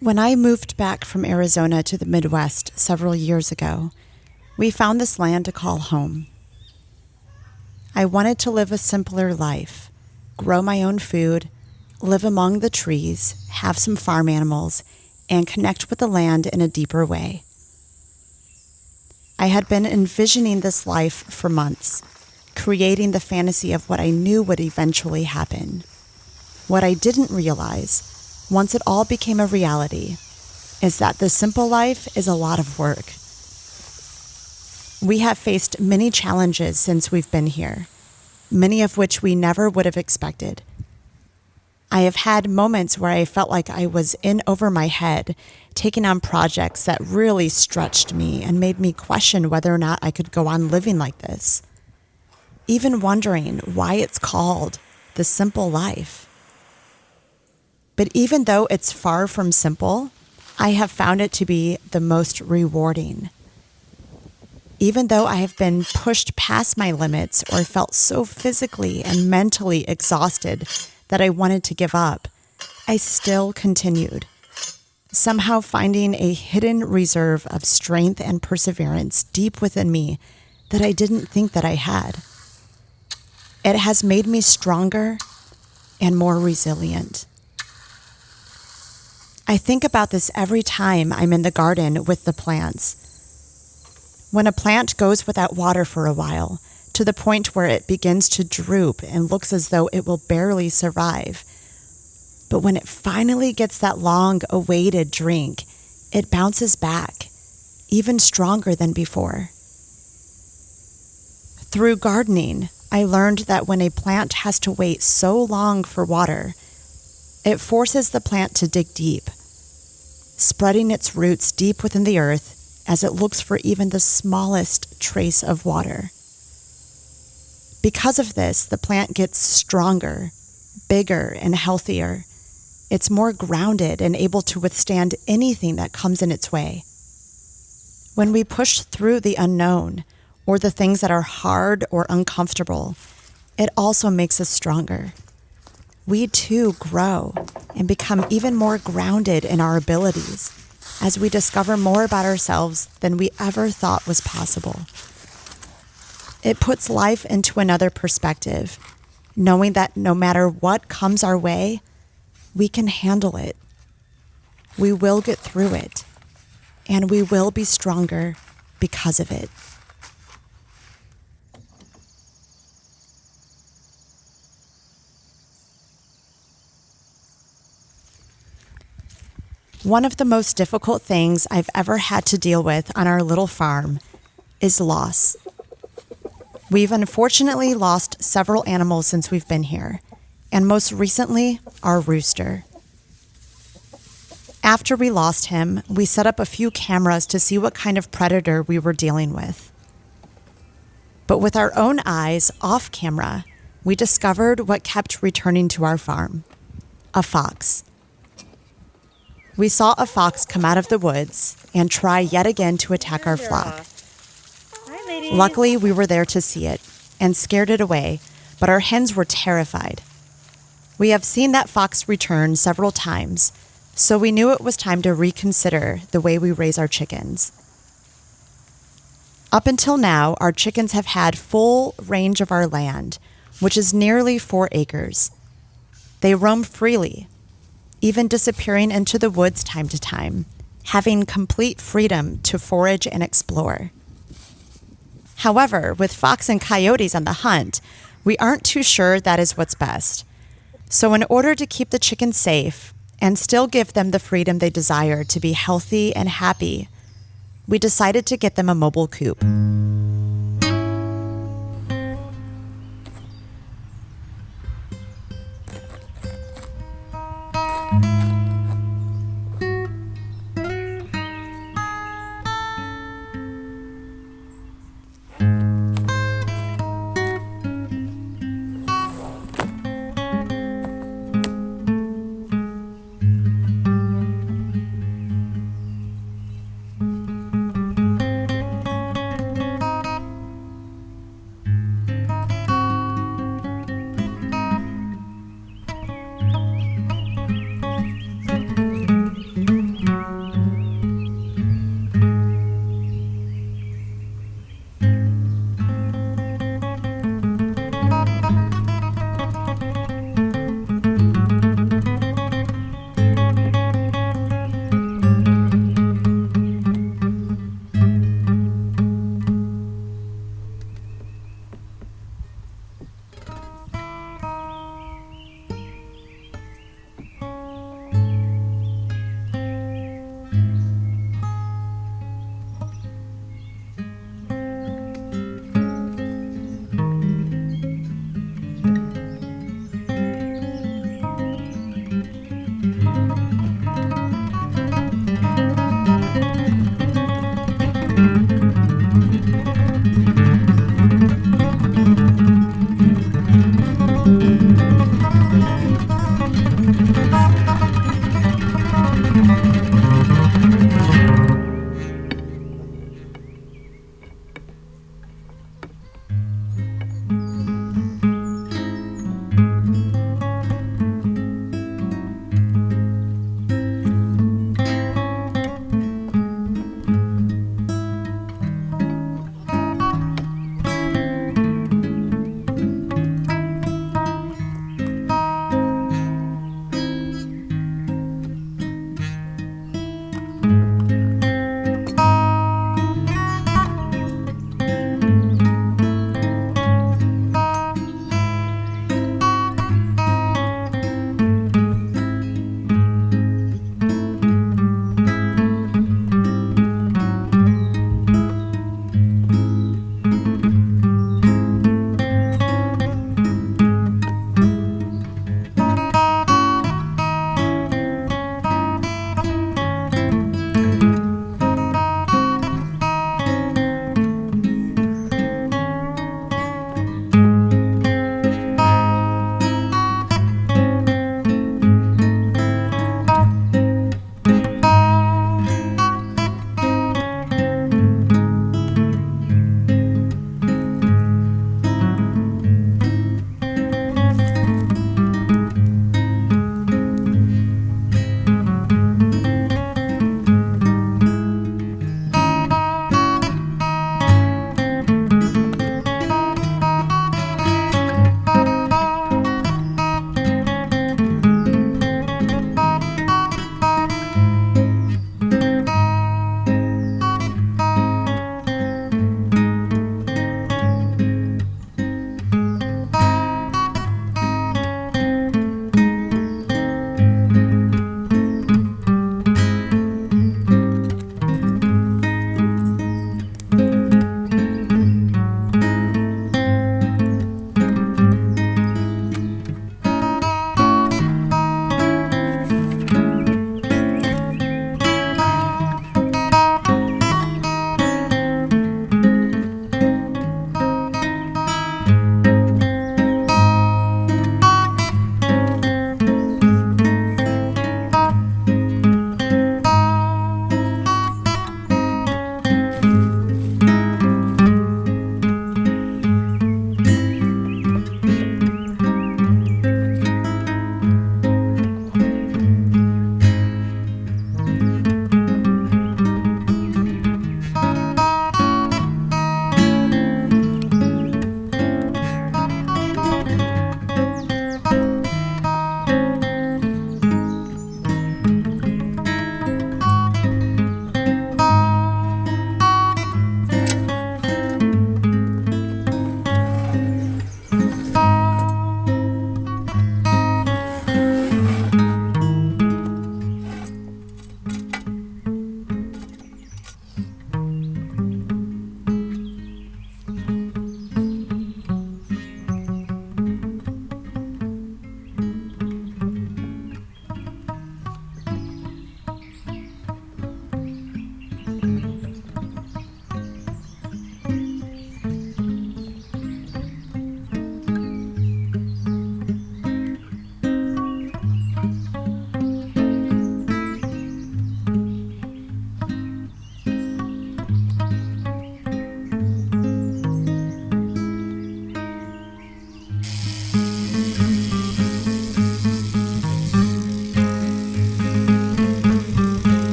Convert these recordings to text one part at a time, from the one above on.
When I moved back from Arizona to the Midwest several years ago, we found this land to call home. I wanted to live a simpler life, grow my own food, live among the trees, have some farm animals, and connect with the land in a deeper way. I had been envisioning this life for months, creating the fantasy of what I knew would eventually happen. What I didn't realize, once it all became a reality, is that the simple life is a lot of work. We have faced many challenges since we've been here, many of which we never would have expected. I have had moments where I felt like I was in over my head, taking on projects that really stretched me and made me question whether or not I could go on living like this. Even wondering why it's called the simple life. But even though it's far from simple, I have found it to be the most rewarding. Even though I have been pushed past my limits or felt so physically and mentally exhausted that I wanted to give up, I still continued, somehow finding a hidden reserve of strength and perseverance deep within me that I didn't think that I had. It has made me stronger and more resilient. I think about this every time I'm in the garden with the plants. When a plant goes without water for a while, to the point where it begins to droop and looks as though it will barely survive. But when it finally gets that long-awaited drink, it bounces back, even stronger than before. Through gardening, I learned that when a plant has to wait so long for water, it forces the plant to dig deep, spreading its roots deep within the earth as it looks for even the smallest trace of water. Because of this, the plant gets stronger, bigger, and healthier. It's more grounded and able to withstand anything that comes in its way. When we push through the unknown, or the things that are hard or uncomfortable, it also makes us stronger. We too grow and become even more grounded in our abilities as we discover more about ourselves than we ever thought was possible. It puts life into another perspective, knowing that no matter what comes our way, we can handle it. We will get through it, and we will be stronger because of it. One of the most difficult things I've ever had to deal with on our little farm is loss. We've unfortunately lost several animals since we've been here, and most recently, our rooster. After we lost him, we set up a few cameras to see what kind of predator we were dealing with. But with our own eyes off camera, we discovered what kept returning to our farm: a fox. We saw a fox come out of the woods and try yet again to attack our flock. Hi, ladies. Luckily, we were there to see it and scared it away, but our hens were terrified. We have seen that fox return several times, so we knew it was time to reconsider the way we raise our chickens. Up until now, our chickens have had full range of our land, which is nearly 4 acres. They roam freely, even disappearing into the woods time to time, having complete freedom to forage and explore. However, with fox and coyotes on the hunt, we aren't too sure that is what's best. So in order to keep the chickens safe and still give them the freedom they desire to be healthy and happy, we decided to get them a mobile coop.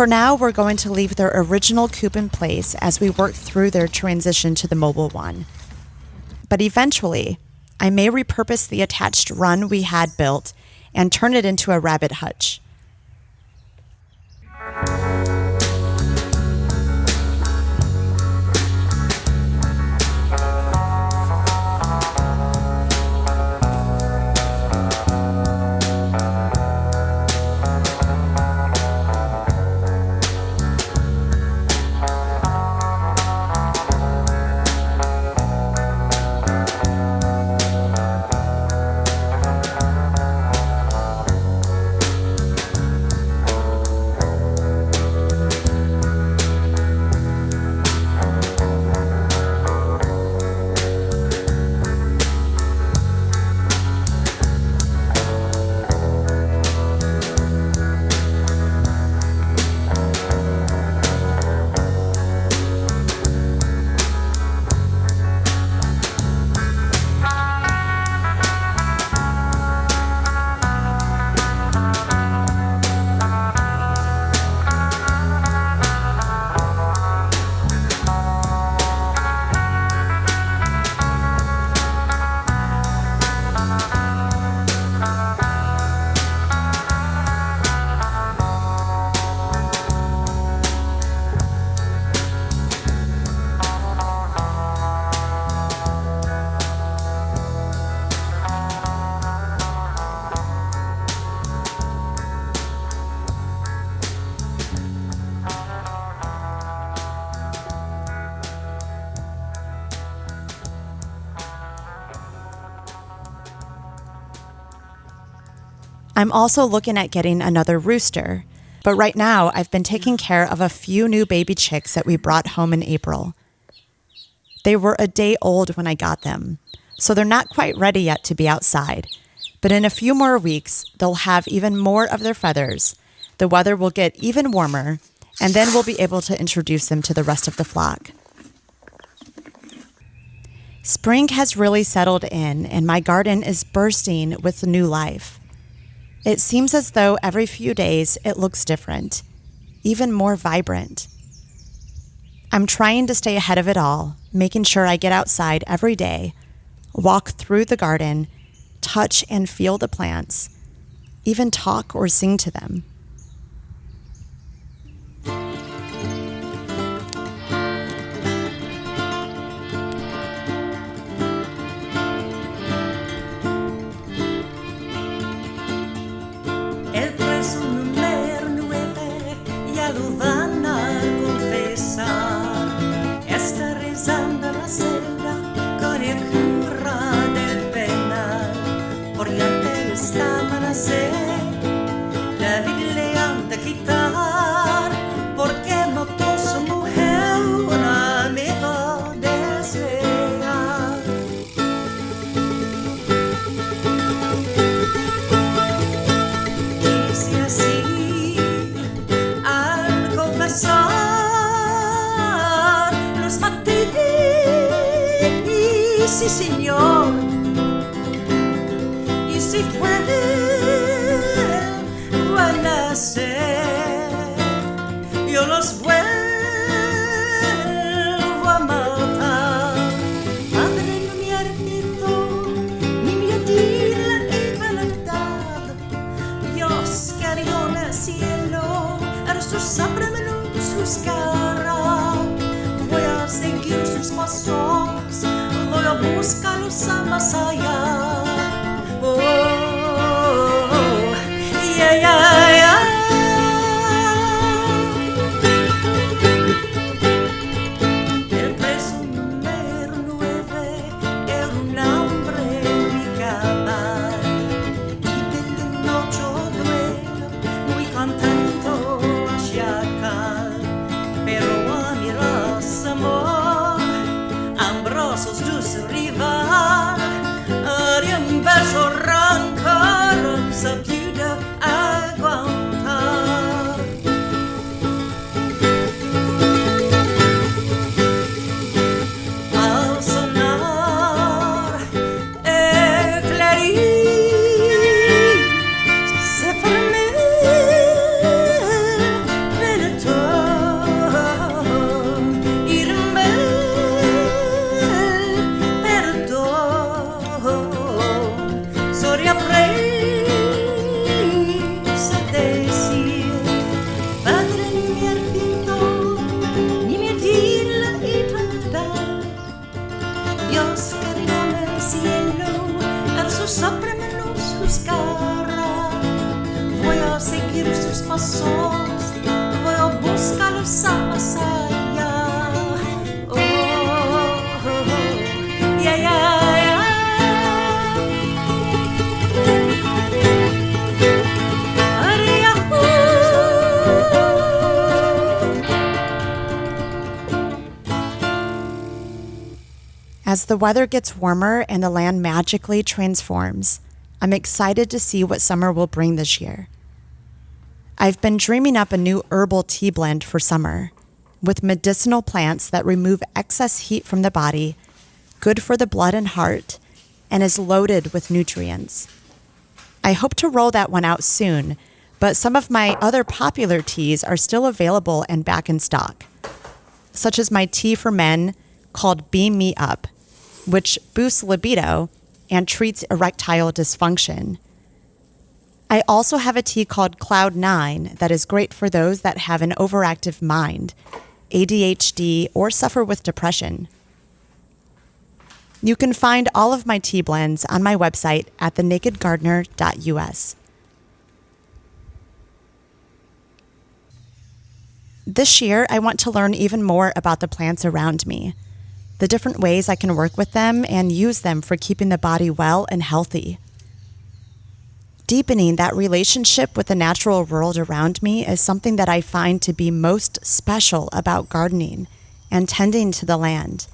For now, we're going to leave their original coop in place as we work through their transition to the mobile one. But eventually, I may repurpose the attached run we had built and turn it into a rabbit hutch. I'm also looking at getting another rooster, but right now I've been taking care of a few new baby chicks that we brought home in April. They were a day old when I got them, so they're not quite ready yet to be outside, but in a few more weeks, they'll have even more of their feathers, the weather will get even warmer, and then we'll be able to introduce them to the rest of the flock. Spring has really settled in, and my garden is bursting with new life. It seems as though every few days it looks different, even more vibrant. I'm trying to stay ahead of it all, making sure I get outside every day, walk through the garden, touch and feel the plants, even talk or sing to them. Sí, señor, y si vuelvo a nacer, yo los vuelvo a matar. Padre, no me arrepiento, ni me di la libertad. Dios que dio en el cielo, sus siempre me los juzgará. Voy a seguir sus pasos. Voy a buscarlos a más allá. Oh, yeah, yeah, yeah. El preso número 9 sos dus rival. Di un verso rancor sa più da aguantar. Al sonar éclairé se fermait sopra menos buscará. Voy a seguir sus pasos, voy a buscarlos más allá. Oh, oh, oh, yeah, yeah, yeah. As the weather gets warmer and the land magically transforms, I'm excited to see what summer will bring this year. I've been dreaming up a new herbal tea blend for summer, with medicinal plants that remove excess heat from the body, good for the blood and heart, and is loaded with nutrients. I hope to roll that one out soon, but some of my other popular teas are still available and back in stock, such as my tea for men called Beam Me Up, which boosts libido and treats erectile dysfunction. I also have a tea called Cloud 9 that is great for those that have an overactive mind, ADHD, or suffer with depression. You can find all of my tea blends on my website at thenakedgardener.us. This year, I want to learn even more about the plants around me, the different ways I can work with them and use them for keeping the body well and healthy. Deepening that relationship with the natural world around me is something that I find to be most special about gardening and tending to the land.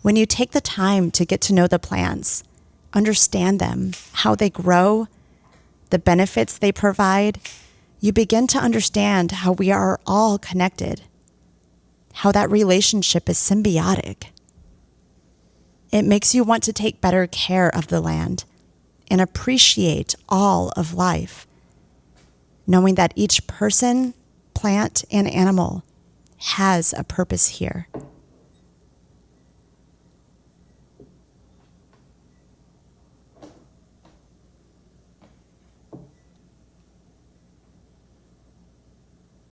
When you take the time to get to know the plants, understand them, how they grow, the benefits they provide, you begin to understand how we are all connected, how that relationship is symbiotic. It makes you want to take better care of the land and appreciate all of life, knowing that each person, plant, and animal has a purpose here.